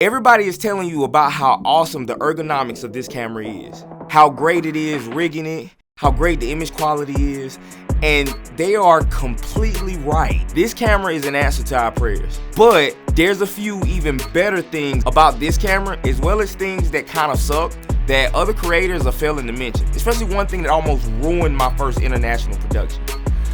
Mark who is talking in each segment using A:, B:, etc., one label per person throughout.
A: Everybody is telling you about how awesome the ergonomics of this camera is, how great it is rigging it, how great the image quality is, and they are completely right. This camera is an answer to our prayers. But there's a few even better things about this camera, as well as things that kind of suck that other creators are failing to mention, especially one thing that almost ruined my first international production.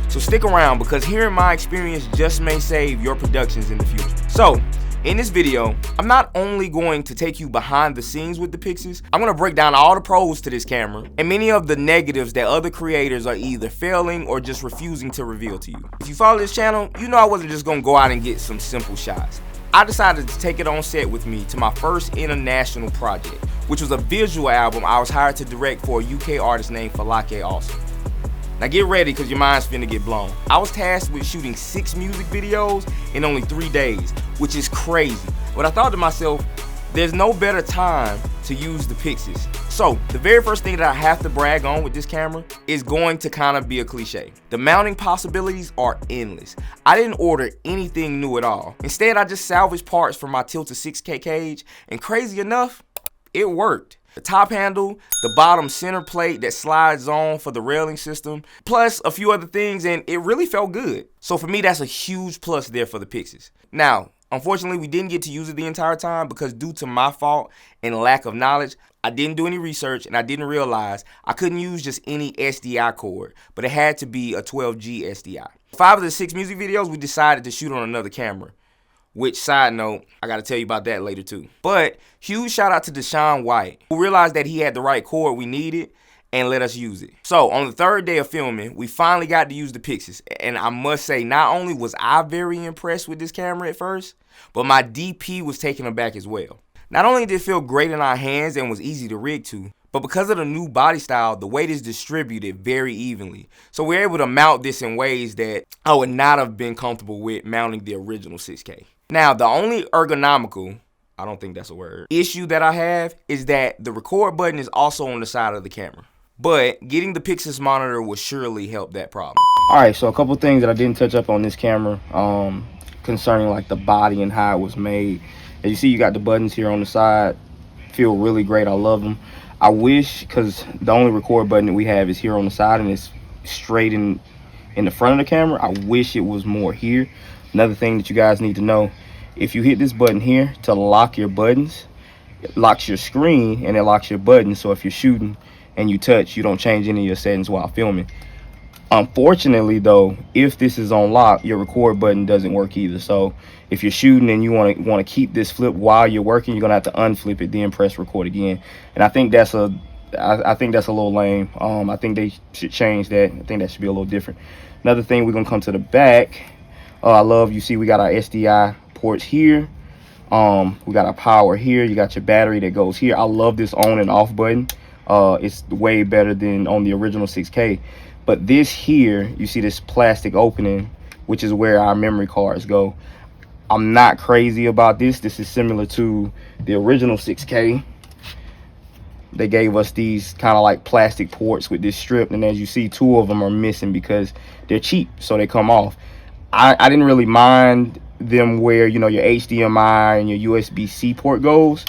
A: So stick around, because hearing my experience just may save your productions in the future. So in this video, I'm not only going to take you behind the scenes with the Pyxis, I'm going to break down all the pros to this camera and many of the negatives that other creators are either failing or just refusing to reveal to you. If you follow this channel, you know I wasn't just going to go out and get some simple shots. I decided to take it on set with me to my first international project, which was a visual album I was hired to direct for a UK artist named Falake Awesome. Now get ready, because your mind's finna get blown. I was tasked with shooting 6 music videos in only 3 days, which is crazy. But I thought to myself, there's no better time to use the Pyxis. So the very first thing that I have to brag on with this camera is going to kind of be a cliche. The mounting possibilities are endless. I didn't order anything new at all. Instead, I just salvaged parts from my Tilted 6K cage, and crazy enough, it worked. The top handle, the bottom center plate that slides on for the railing system, plus a few other things, and it really felt good. So for me, that's a huge plus there for the Pyxis. Now, unfortunately, we didn't get to use it the entire time because due to my fault and lack of knowledge, I didn't do any research and I didn't realize I couldn't use just any SDI cord, but it had to be a 12G SDI. 5 of the 6 music videos, we decided to shoot on another camera. Which, side note, I gotta tell you about that later too. But huge shout out to Deshaun White, who realized that he had the right cord we needed and let us use it. So on the 3rd day of filming, we finally got to use the Pyxis. And I must say, not only was I very impressed with this camera at first, but my DP was taken aback as well. Not only did it feel great in our hands and was easy to rig to, but because of the new body style, the weight is distributed very evenly. So we're able to mount this in ways that I would not have been comfortable with mounting the original 6K. Now, the only ergonomical, I don't think that's a word, issue that I have is that the record button is also on the side of the camera. But getting the Pyxis monitor will surely help that problem.
B: Alright, so a couple things that I didn't touch up on this camera concerning like the body and how it was made. As you see, you got the buttons here on the side. Feel really great. I love them. I wish, because the only record button that we have is here on the side and it's straight in the front of the camera. I wish it was more here. Another thing that you guys need to know, if you hit this button here to lock your buttons, it locks your screen and it locks your buttons. So if you're shooting and you touch, you don't change any of your settings while filming. Unfortunately though, if this is on lock, your record button doesn't work either. So if you're shooting and you want to keep this flip while you're working, you're gonna have to unflip it, then press record again. And I think that's a little lame. I think they should change that. I think that should be a little different. Another thing, we're gonna come to the back. I love, you see we got our SDI ports here. We got our power here. You got your battery that goes here. I love this on and off button. It's way better than on the original 6K. But this here, you see this plastic opening, which is where our memory cards go. I'm not crazy about this. This is similar to the original 6K. They gave us these kind of like plastic ports with this strip, and as you see, 2 of them are missing because they're cheap, so they come off. I didn't really mind them where, you know, your HDMI and your USB-C port goes,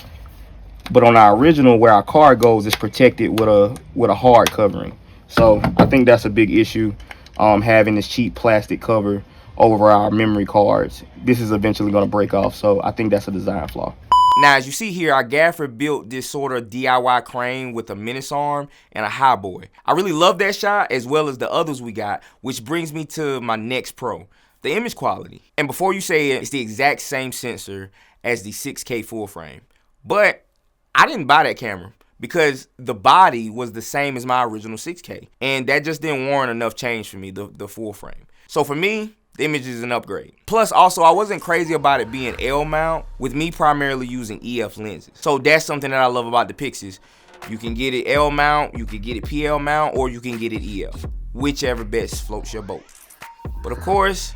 B: but on our original, where our card goes, it's protected with a hard covering. So I think that's a big issue, having this cheap plastic cover over our memory cards. This is eventually going to break off, so I think that's a design flaw.
A: Now, as you see here, our gaffer built this sort of DIY crane with a menace arm and a high boy. I really love that shot, as well as the others we got, which brings me to my next pro, the image quality. And before you say it, it's the exact same sensor as the 6K full frame. But I didn't buy that camera because the body was the same as my original 6K. And that just didn't warrant enough change for me, the full frame. So for me, the image is an upgrade. Plus, also, I wasn't crazy about it being L mount, with me primarily using EF lenses. So that's something that I love about the Pyxis. You can get it L mount, you can get it PL mount, or you can get it EF, whichever best floats your boat. But of course,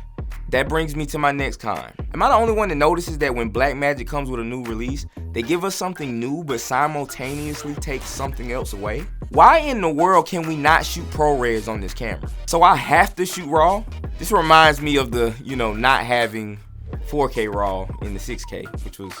A: that brings me to my next con. Am I the only one that notices that when Blackmagic comes with a new release, they give us something new but simultaneously take something else away? Why in the world can we not shoot ProRes on this camera? So I have to shoot RAW? This reminds me of the, not having 4K RAW in the 6K, which was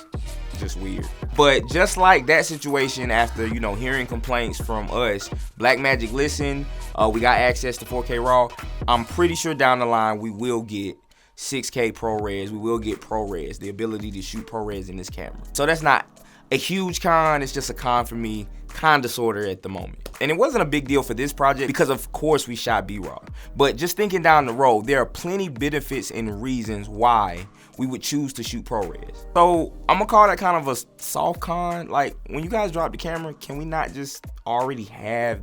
A: just weird. But just like that situation, after, you know, hearing complaints from us, Blackmagic listened. We got access to 4K RAW. I'm pretty sure down the line we will get 6K ProRes. We will get ProRes, the ability to shoot ProRes in this camera. So that's not a huge con. It's just a con for me, kinda sorta at the moment. And it wasn't a big deal for this project because of course we shot B-raw. But just thinking down the road, there are plenty benefits and reasons why we would choose to shoot ProRes. So I'm gonna call that kind of a soft con. Like, when you guys drop the camera, can we not just already have,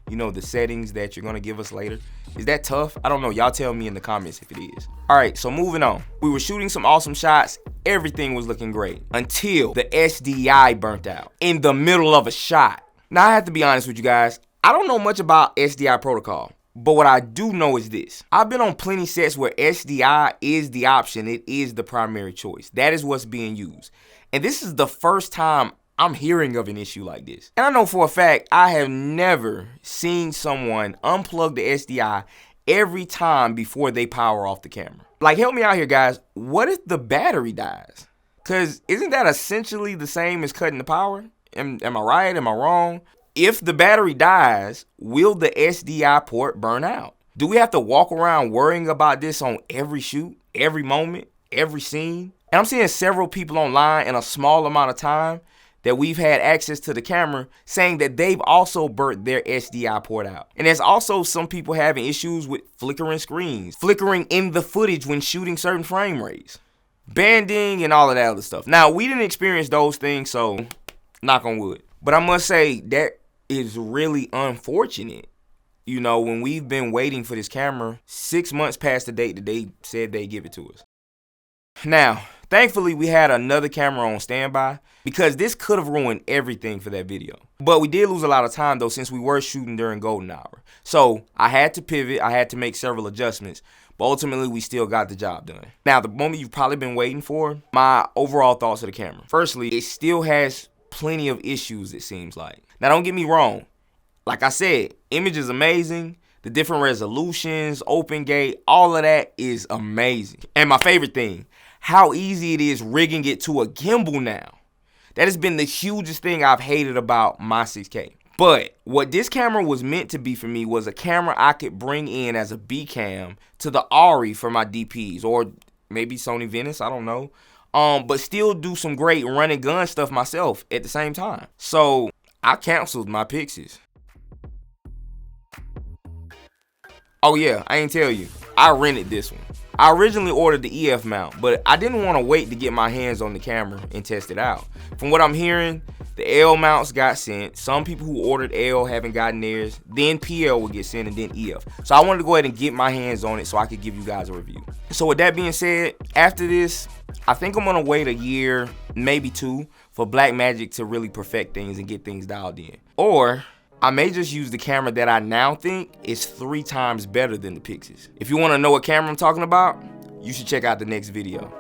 A: you know, the settings that you're gonna give us later? Is that tough? I don't know. Y'all tell me in the comments if it is. All right, so moving on. We were shooting some awesome shots. Everything was looking great until the SDI burnt out in the middle of a shot. Now, I have to be honest with you guys. I don't know much about SDI protocol, but what I do know is this. I've been on plenty sets where SDI is the option. It is the primary choice. That is what's being used. And this is the first time I'm hearing of an issue like this. And I know for a fact, I have never seen someone unplug the SDI every time before they power off the camera. Like, help me out here, guys. What if the battery dies? Because isn't that essentially the same as cutting the power? Am I right? Am I wrong? If the battery dies, will the SDI port burn out? Do we have to walk around worrying about this on every shoot, every moment, every scene? And I'm seeing several people online in a small amount of time that we've had access to the camera saying that they've also burnt their SDI port out. And there's also some people having issues with flickering screens, flickering in the footage when shooting certain frame rates, banding, and all of that other stuff. Now, we didn't experience those things, so knock on wood. But I must say that is really unfortunate. You know, when we've been waiting for this camera 6 months past the date that they said they'd give it to us. Now, thankfully, we had another camera on standby because this could have ruined everything for that video. But we did lose a lot of time, though, since we were shooting during golden hour. So I had to pivot. I had to make several adjustments. But ultimately, we still got the job done. Now, the moment you've probably been waiting for, my overall thoughts of the camera. Firstly, it still has plenty of issues, it seems like. Now, don't get me wrong. Like I said, image is amazing. The different resolutions, open gate, all of that is amazing. And my favorite thing, how easy it is rigging it to a gimbal now. That has been the hugest thing I've hated about my 6K. But what this camera was meant to be for me was a camera I could bring in as a B cam to the Ari for my DPs, or maybe Sony Venice, I don't know. But still do some great run and gun stuff myself at the same time. So I canceled my Pyxis. Oh yeah, I ain't tell you. I rented this one. I originally ordered the EF mount, but I didn't want to wait to get my hands on the camera and test it out. From what I'm hearing, the L mounts got sent. Some people who ordered L haven't gotten theirs. Then PL will get sent, and then EF. So I wanted to go ahead and get my hands on it so I could give you guys a review. So with that being said, after this, I think I'm gonna wait a year, maybe 2, for Blackmagic to really perfect things and get things dialed in. Or I may just use the camera that I now think is 3 times better than the Pyxis. If you wanna know what camera I'm talking about, you should check out the next video.